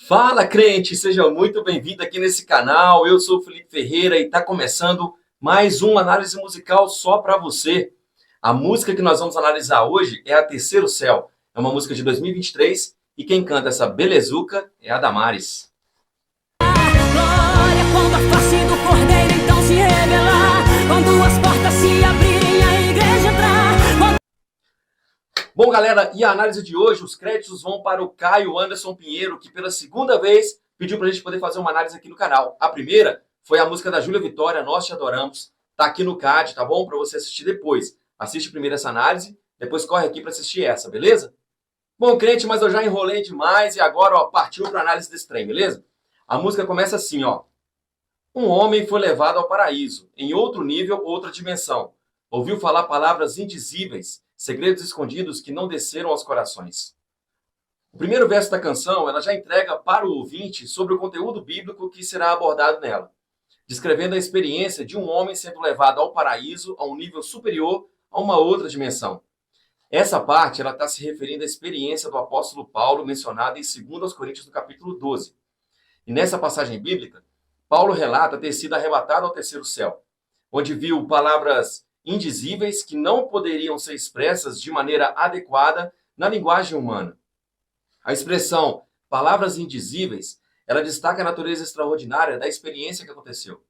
Fala, crente! Seja muito bem-vindo aqui nesse canal. Eu sou o Felipe Ferreira e está começando mais uma análise musical só para você. A música que nós vamos analisar hoje é a Terceiro Céu. É uma música de 2023 e quem canta essa belezuca é a Damares. Glória quando a face do Cordeiro então se revelar, quando as portas se abrirem, a igreja entrar. Bom, galera, e a análise de hoje, os créditos vão para o Caio Anderson Pinheiro, que pela segunda vez pediu para a gente poder fazer uma análise aqui no canal. A primeira foi a música da Júlia Vitória, Nós Te Adoramos. Tá aqui no card, tá bom? Para você assistir depois. Assiste primeiro essa análise, depois corre aqui para assistir essa, beleza? Bom, crente, mas eu já enrolei demais e agora, ó, partiu para análise desse trem, beleza? A música começa assim, ó. Um homem foi levado ao paraíso, em outro nível, outra dimensão. Ouviu falar palavras indizíveis, segredos escondidos que não desceram aos corações. O primeiro verso da canção, ela já entrega para o ouvinte sobre o conteúdo bíblico que será abordado nela, descrevendo a experiência de um homem sendo levado ao paraíso, a um nível superior, a uma outra dimensão. Essa parte, ela está se referindo à experiência do apóstolo Paulo, mencionada em 2 Coríntios, no capítulo 12. E nessa passagem bíblica, Paulo relata ter sido arrebatado ao terceiro céu, onde viu palavras indizíveis que não poderiam ser expressas de maneira adequada na linguagem humana. A expressão palavras indizíveis, ela destaca a natureza extraordinária da experiência que aconteceu.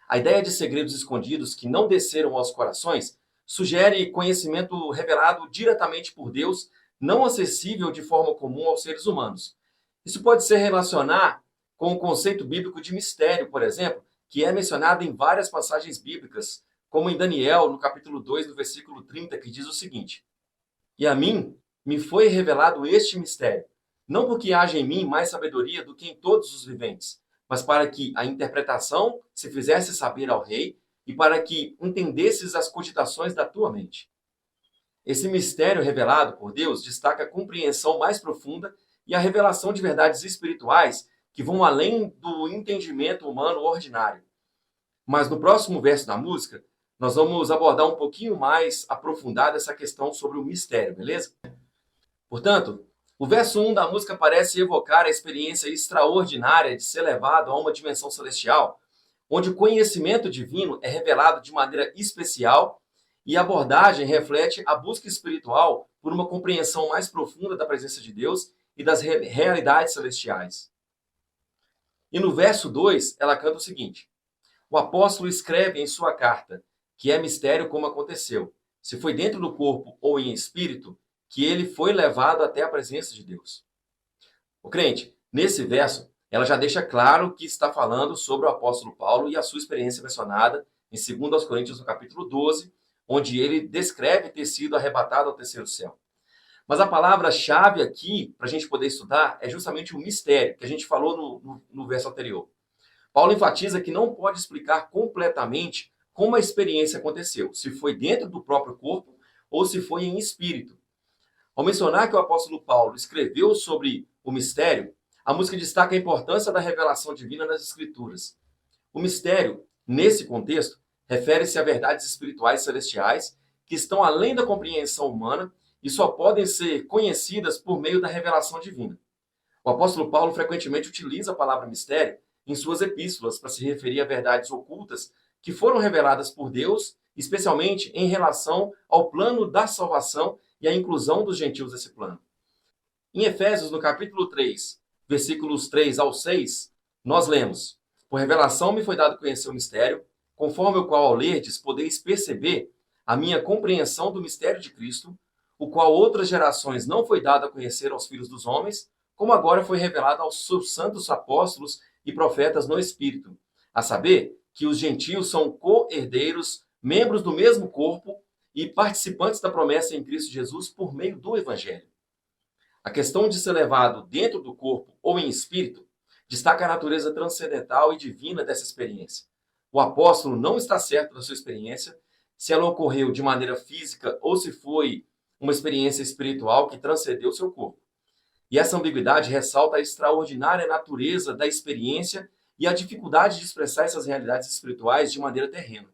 A ideia de segredos escondidos que não desceram aos corações sugere conhecimento revelado diretamente por Deus, não acessível de forma comum aos seres humanos. Isso pode se relacionar com o conceito bíblico de mistério, por exemplo, que é mencionado em várias passagens bíblicas, como em Daniel, no capítulo 2, no versículo 30, que diz o seguinte: E a mim me foi revelado este mistério, não porque haja em mim mais sabedoria do que em todos os viventes, mas para que a interpretação se fizesse saber ao rei e para que entendesses as cogitações da tua mente. Esse mistério revelado por Deus destaca a compreensão mais profunda e a revelação de verdades espirituais que vão além do entendimento humano ordinário. Mas no próximo verso da música, nós vamos abordar um pouquinho mais aprofundada essa questão sobre o mistério, beleza? Portanto, o verso 1 da música parece evocar a experiência extraordinária de ser levado a uma dimensão celestial, onde o conhecimento divino é revelado de maneira especial e a abordagem reflete a busca espiritual por uma compreensão mais profunda da presença de Deus e das realidades celestiais. E no verso 2, ela canta o seguinte: O apóstolo escreve em sua carta que é mistério como aconteceu, se foi dentro do corpo ou em espírito, que ele foi levado até a presença de Deus. O crente, nesse verso, ela já deixa claro que está falando sobre o apóstolo Paulo e a sua experiência mencionada em 2 Coríntios, no capítulo 12, onde ele descreve ter sido arrebatado ao terceiro céu. Mas a palavra-chave aqui, para a gente poder estudar, é justamente o mistério, que a gente falou no verso anterior. Paulo enfatiza que não pode explicar completamente como a experiência aconteceu, se foi dentro do próprio corpo ou se foi em espírito. Ao mencionar que o apóstolo Paulo escreveu sobre o mistério, a música destaca a importância da revelação divina nas Escrituras. O mistério, nesse contexto, refere-se a verdades espirituais celestiais que estão além da compreensão humana e só podem ser conhecidas por meio da revelação divina. O apóstolo Paulo frequentemente utiliza a palavra mistério em suas epístolas para se referir a verdades ocultas que foram reveladas por Deus, especialmente em relação ao plano da salvação e a inclusão dos gentios nesse plano. Em Efésios, no capítulo 3, versículos 3 ao 6, nós lemos: Por revelação me foi dado conhecer o mistério, conforme o qual ao lerdes podeis perceber a minha compreensão do mistério de Cristo, o qual outras gerações não foi dado a conhecer aos filhos dos homens, como agora foi revelado aos seus santos apóstolos e profetas no Espírito, a saber que os gentios são co-herdeiros, membros do mesmo corpo e participantes da promessa em Cristo Jesus por meio do Evangelho. A questão de ser levado dentro do corpo ou em espírito destaca a natureza transcendental e divina dessa experiência. O apóstolo não está certo da sua experiência, se ela ocorreu de maneira física ou se foi uma experiência espiritual que transcendeu seu corpo. E essa ambiguidade ressalta a extraordinária natureza da experiência e a dificuldade de expressar essas realidades espirituais de maneira terrena.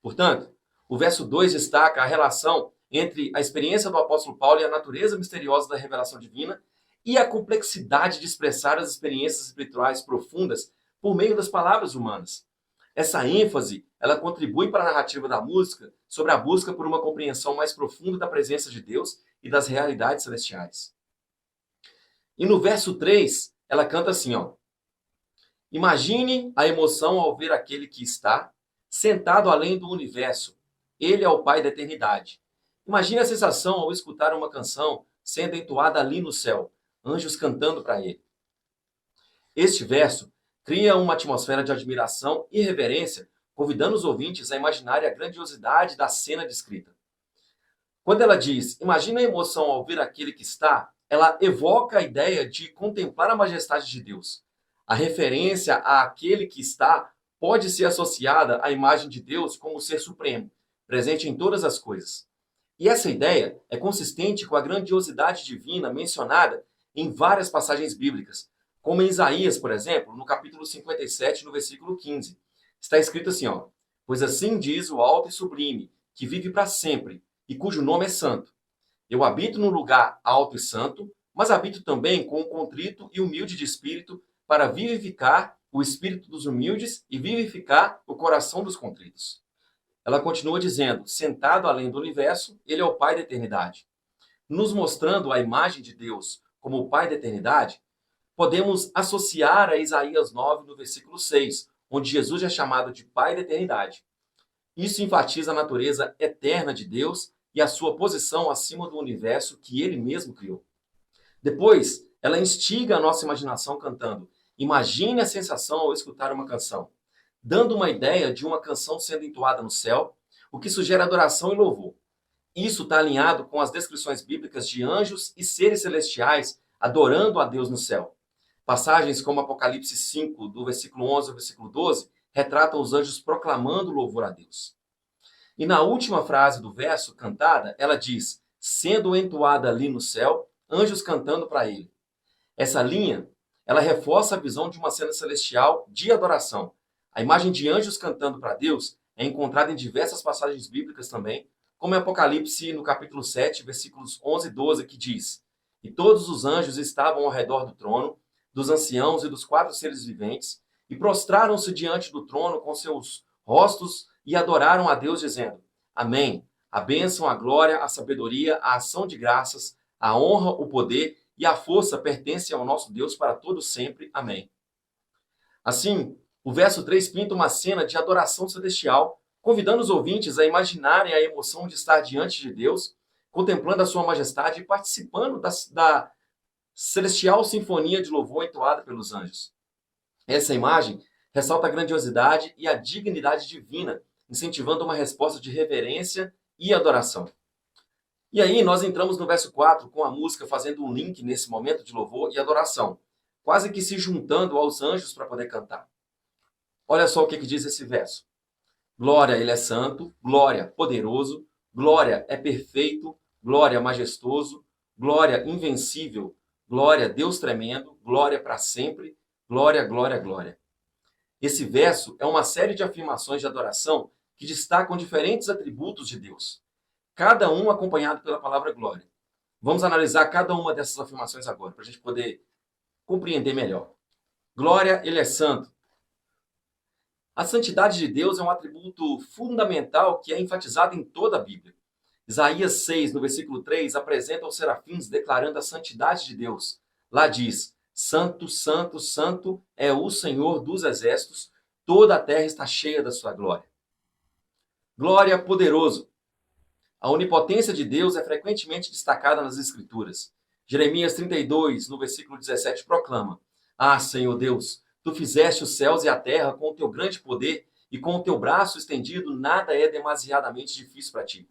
Portanto, o verso 2 destaca a relação entre a experiência do apóstolo Paulo e a natureza misteriosa da revelação divina e a complexidade de expressar as experiências espirituais profundas por meio das palavras humanas. Essa ênfase, ela contribui para a narrativa da música sobre a busca por uma compreensão mais profunda da presença de Deus e das realidades celestiais. E no verso 3, ela canta assim, ó: imagine a emoção ao ver aquele que está sentado além do universo. Ele é o Pai da eternidade. Imagine a sensação ao escutar uma canção sendo entoada ali no céu, anjos cantando para ele. Este verso cria uma atmosfera de admiração e reverência, convidando os ouvintes a imaginarem a grandiosidade da cena descrita. Quando ela diz, imagina a emoção ao ver aquele que está, ela evoca a ideia de contemplar a majestade de Deus. A referência àquele que está pode ser associada à imagem de Deus como ser supremo, presente em todas as coisas. E essa ideia é consistente com a grandiosidade divina mencionada em várias passagens bíblicas, como em Isaías, por exemplo, no capítulo 57, no versículo 15. Está escrito assim, ó: pois assim diz o alto e sublime, que vive para sempre, e cujo nome é santo. Eu habito num lugar alto e santo, mas habito também com o contrito e humilde de espírito, para vivificar o espírito dos humildes e vivificar o coração dos contritos. Ela continua dizendo, sentado além do universo, ele é o Pai da eternidade. Nos mostrando a imagem de Deus como o Pai da eternidade, podemos associar a Isaías 9, no versículo 6, onde Jesus é chamado de Pai da eternidade. Isso enfatiza a natureza eterna de Deus e a sua posição acima do universo que ele mesmo criou. Depois, ela instiga a nossa imaginação cantando, imagine a sensação ao escutar uma canção, dando uma ideia de uma canção sendo entoada no céu, o que sugere adoração e louvor. Isso está alinhado com as descrições bíblicas de anjos e seres celestiais adorando a Deus no céu. Passagens como Apocalipse 5, do versículo 11 ao versículo 12, retratam os anjos proclamando louvor a Deus. E na última frase do verso cantada, ela diz, sendo entoada ali no céu, anjos cantando para ele. Essa linha, ela reforça a visão de uma cena celestial de adoração. A imagem de anjos cantando para Deus é encontrada em diversas passagens bíblicas também, como em Apocalipse, no capítulo 7, versículos 11 e 12, que diz, e todos os anjos estavam ao redor do trono, dos anciãos e dos 4 seres viventes, e prostraram-se diante do trono com seus rostos e adoraram a Deus, dizendo, amém, a bênção, a glória, a sabedoria, a ação de graças, a honra, o poder e a força pertencem ao nosso Deus para todo sempre. Amém. Assim, o verso 3 pinta uma cena de adoração celestial, convidando os ouvintes a imaginarem a emoção de estar diante de Deus, contemplando a sua majestade e participando da celestial sinfonia de louvor entoada pelos anjos. Essa imagem ressalta a grandiosidade e a dignidade divina, incentivando uma resposta de reverência e adoração. E aí nós entramos no verso 4 com a música fazendo um link nesse momento de louvor e adoração, quase que se juntando aos anjos para poder cantar. Olha só o que diz esse verso. Glória, ele é santo, glória, poderoso, glória é perfeito, glória, majestoso, glória, invencível, glória, Deus tremendo, glória para sempre, glória, glória, glória. Esse verso é uma série de afirmações de adoração que destacam diferentes atributos de Deus, cada um acompanhado pela palavra glória. Vamos analisar cada uma dessas afirmações agora, para a gente poder compreender melhor. Glória, ele é santo. A santidade de Deus é um atributo fundamental que é enfatizado em toda a Bíblia. Isaías 6, no versículo 3, apresenta os serafins declarando a santidade de Deus. Lá diz, santo, santo, santo é o Senhor dos exércitos, toda a terra está cheia da sua glória. Glória, poderoso. A onipotência de Deus é frequentemente destacada nas Escrituras. Jeremias 32, no versículo 17, proclama, ah, Senhor Deus, tu fizeste os céus e a terra com o teu grande poder e com o teu braço estendido, nada é demasiadamente difícil para ti.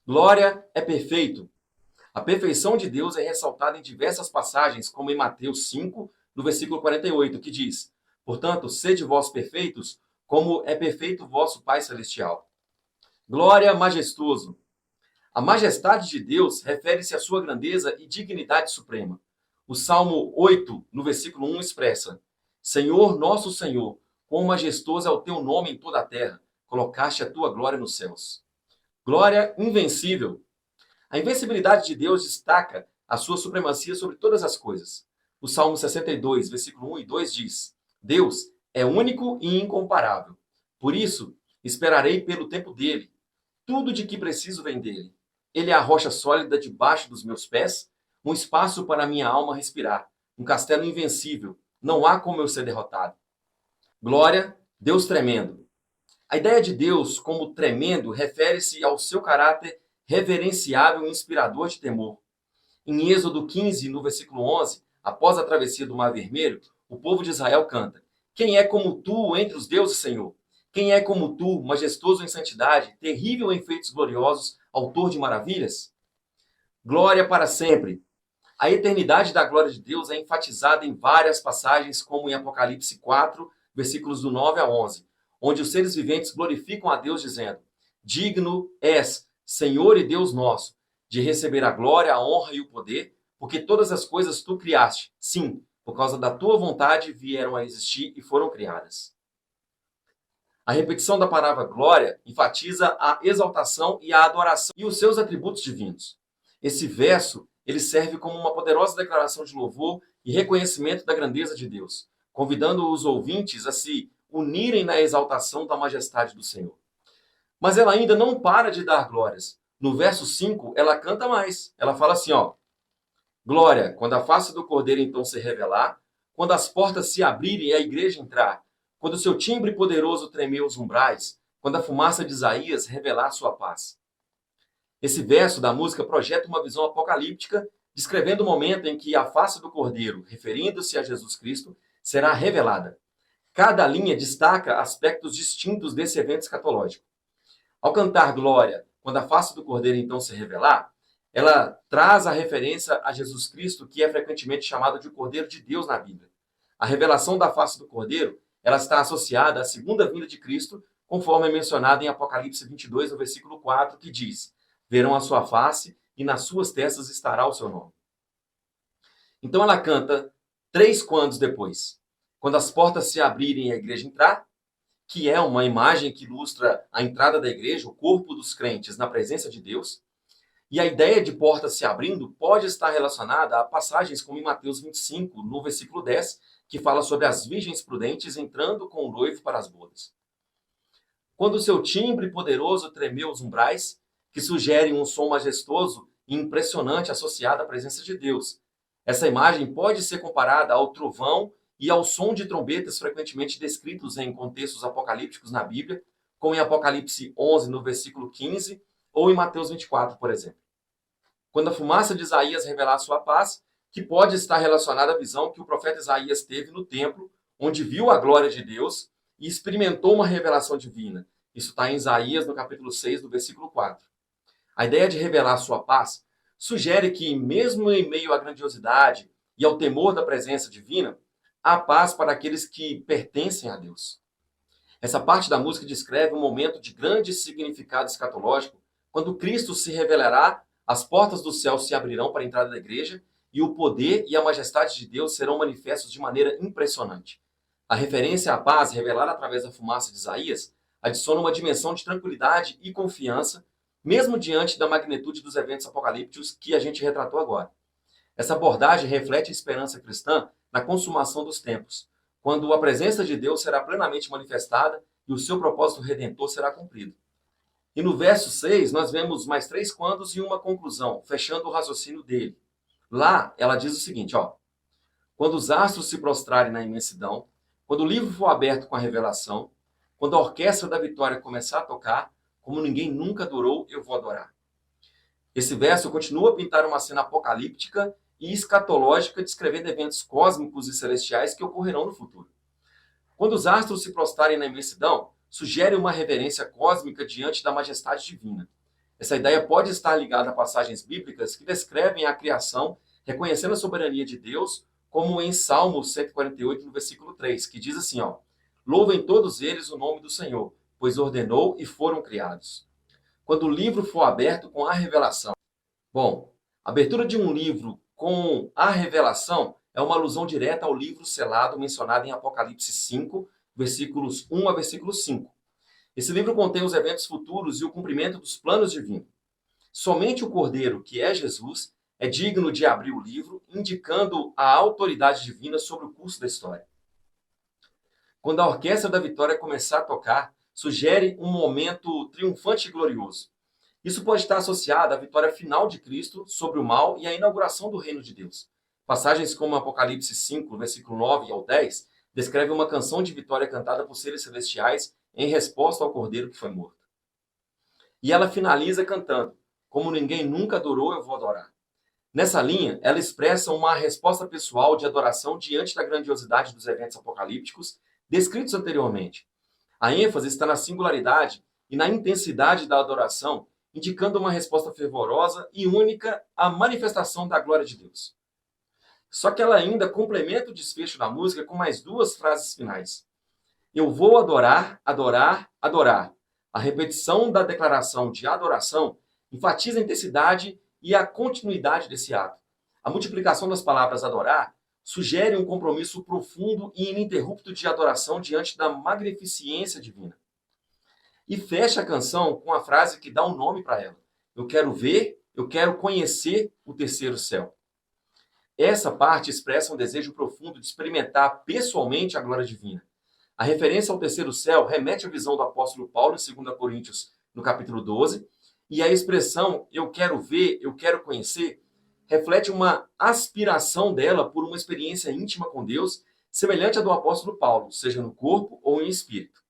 Glória é perfeito. A perfeição de Deus é ressaltada em diversas passagens, como em Mateus 5, no versículo 48, que diz, portanto, sede vós perfeitos, como é perfeito o vosso Pai Celestial. Glória, majestoso. A majestade de Deus refere-se à sua grandeza e dignidade suprema. O Salmo 8, no versículo 1, expressa, Senhor, nosso Senhor, quão majestoso é o teu nome em toda a terra, colocaste a tua glória nos céus. Glória invencível. A invencibilidade de Deus destaca a sua supremacia sobre todas as coisas. O Salmo 62, versículo 1 e 2 diz: Deus é único e incomparável. Por isso, esperarei pelo tempo dele. Tudo de que preciso vem dele. Ele é a rocha sólida debaixo dos meus pés, um espaço para a minha alma respirar, um castelo invencível. Não há como eu ser derrotado. Glória, Deus tremendo. A ideia de Deus como tremendo refere-se ao seu caráter reverenciável e inspirador de temor. Em Êxodo 15, no versículo 11, após a travessia do Mar Vermelho, o povo de Israel canta: Quem é como tu entre os deuses, Senhor? Quem é como tu, majestoso em santidade, terrível em feitos gloriosos, autor de maravilhas? Glória para sempre. A eternidade da glória de Deus é enfatizada em várias passagens, como em Apocalipse 4, versículos do 9 a 11, onde os seres viventes glorificam a Deus dizendo: Digno és, Senhor e Deus nosso, de receber a glória, a honra e o poder, porque todas as coisas tu criaste. Sim, por causa da tua vontade vieram a existir e foram criadas. A repetição da palavra glória enfatiza a exaltação e a adoração e os seus atributos divinos. Esse verso, ele serve como uma poderosa declaração de louvor e reconhecimento da grandeza de Deus, convidando os ouvintes a se unirem na exaltação da majestade do Senhor. Mas ela ainda não para de dar glórias. No verso 5, ela canta mais. Ela fala assim, ó: Glória, quando a face do Cordeiro então se revelar, quando as portas se abrirem e a igreja entrar, quando o seu timbre poderoso tremer os umbrais, quando a fumaça de Isaías revelar sua paz. Esse verso da música projeta uma visão apocalíptica, descrevendo o momento em que a face do Cordeiro, referindo-se a Jesus Cristo, será revelada. Cada linha destaca aspectos distintos desse evento escatológico. Ao cantar Glória, quando a face do Cordeiro então se revelar, ela traz a referência a Jesus Cristo, que é frequentemente chamado de Cordeiro de Deus na Bíblia. A revelação da face do Cordeiro, ela está associada à segunda vinda de Cristo, conforme é mencionado em Apocalipse 22, no versículo 4, que diz: Verão a sua face e nas suas testas estará o seu nome. Então ela canta 3 quandos depois. Quando as portas se abrirem e a igreja entrar, que é uma imagem que ilustra a entrada da igreja, o corpo dos crentes na presença de Deus. E a ideia de portas se abrindo pode estar relacionada a passagens como em Mateus 25, no versículo 10, que fala sobre as virgens prudentes entrando com o noivo para as bodas. Quando o seu timbre poderoso tremeu os umbrais, que sugere um som majestoso e impressionante associado à presença de Deus. Essa imagem pode ser comparada ao trovão e ao som de trombetas frequentemente descritos em contextos apocalípticos na Bíblia, como em Apocalipse 11, no versículo 15, ou em Mateus 24, por exemplo. Quando a fumaça de Isaías revelar sua paz, que pode estar relacionada à visão que o profeta Isaías teve no templo, onde viu a glória de Deus e experimentou uma revelação divina. Isso está em Isaías, no capítulo 6, do versículo 4. A ideia de revelar sua paz sugere que, mesmo em meio à grandiosidade e ao temor da presença divina, há paz para aqueles que pertencem a Deus. Essa parte da música descreve um momento de grande significado escatológico, quando Cristo se revelará, as portas do céu se abrirão para a entrada da igreja e o poder e a majestade de Deus serão manifestos de maneira impressionante. A referência à paz revelada através da fumaça de Isaías adiciona uma dimensão de tranquilidade e confiança, mesmo diante da magnitude dos eventos apocalípticos que a gente retratou agora. Essa abordagem reflete a esperança cristã na consumação dos tempos, quando a presença de Deus será plenamente manifestada e o seu propósito redentor será cumprido. E no verso 6, nós vemos mais 3 quandos e uma conclusão, fechando o raciocínio dele. Lá, ela diz o seguinte, ó: Quando os astros se prostrarem na imensidão, quando o livro for aberto com a revelação, quando a orquestra da vitória começar a tocar, como ninguém nunca adorou, eu vou adorar. Esse verso continua a pintar uma cena apocalíptica e escatológica, descrevendo eventos cósmicos e celestiais que ocorrerão no futuro. Quando os astros se prostrarem na imensidão, sugere uma reverência cósmica diante da majestade divina. Essa ideia pode estar ligada a passagens bíblicas que descrevem a criação, reconhecendo a soberania de Deus, como em Salmo 148, no versículo 3, que diz assim, ó: Louvem todos eles o nome do Senhor, pois ordenou e foram criados. Quando o livro for aberto com a revelação. Bom, a abertura de um livro com a revelação é uma alusão direta ao livro selado mencionado em Apocalipse 5, versículos 1 a versículo 5. Esse livro contém os eventos futuros e o cumprimento dos planos divinos. Somente o Cordeiro, que é Jesus, é digno de abrir o livro, indicando a autoridade divina sobre o curso da história. Quando a Orquestra da Vitória começar a tocar, sugere um momento triunfante e glorioso. Isso pode estar associado à vitória final de Cristo sobre o mal e à inauguração do reino de Deus. Passagens como Apocalipse 5, versículo 9 ao 10, descrevem uma canção de vitória cantada por seres celestiais em resposta ao Cordeiro que foi morto. E ela finaliza cantando: como ninguém nunca adorou, eu vou adorar. Nessa linha, ela expressa uma resposta pessoal de adoração diante da grandiosidade dos eventos apocalípticos descritos anteriormente. A ênfase está na singularidade e na intensidade da adoração, indicando uma resposta fervorosa e única à manifestação da glória de Deus. Só que ela ainda complementa o desfecho da música com mais duas frases finais. Eu vou adorar, adorar, adorar. A repetição da declaração de adoração enfatiza a intensidade e a continuidade desse ato. A multiplicação das palavras adorar sugere um compromisso profundo e ininterrupto de adoração diante da magnificência divina. E fecha a canção com a frase que dá um nome para ela. Eu quero ver, eu quero conhecer o terceiro céu. Essa parte expressa um desejo profundo de experimentar pessoalmente a glória divina. A referência ao terceiro céu remete à visão do apóstolo Paulo em 2 Coríntios, no capítulo 12, e a expressão eu quero ver, eu quero conhecer, reflete uma aspiração dela por uma experiência íntima com Deus, semelhante à do apóstolo Paulo, seja no corpo ou em espírito.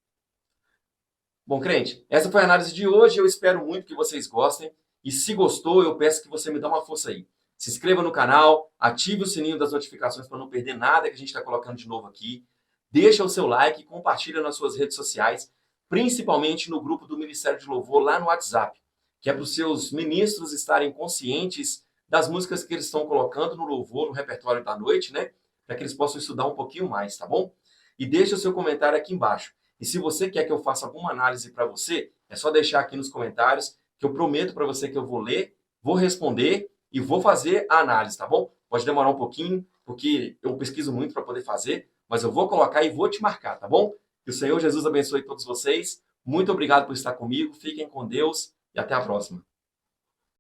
Bom, crente, essa foi a análise de hoje. Eu espero muito que vocês gostem. E se gostou, eu peço que você me dê uma força aí. Se inscreva no canal, ative o sininho das notificações para não perder nada que a gente está colocando de novo aqui. Deixa o seu like e compartilha nas suas redes sociais, principalmente no grupo do Ministério de Louvor lá no WhatsApp, que é para os seus ministros estarem conscientes das músicas que eles estão colocando no louvor, no repertório da noite, né? Para que eles possam estudar um pouquinho mais, tá bom? E deixa o seu comentário aqui embaixo. E se você quer que eu faça alguma análise para você, é só deixar aqui nos comentários, que eu prometo para você que eu vou ler, vou responder e vou fazer a análise, tá bom? Pode demorar um pouquinho, porque eu pesquiso muito para poder fazer, mas eu vou colocar e vou te marcar, tá bom? Que o Senhor Jesus abençoe todos vocês. Muito obrigado por estar comigo. Fiquem com Deus e até a próxima.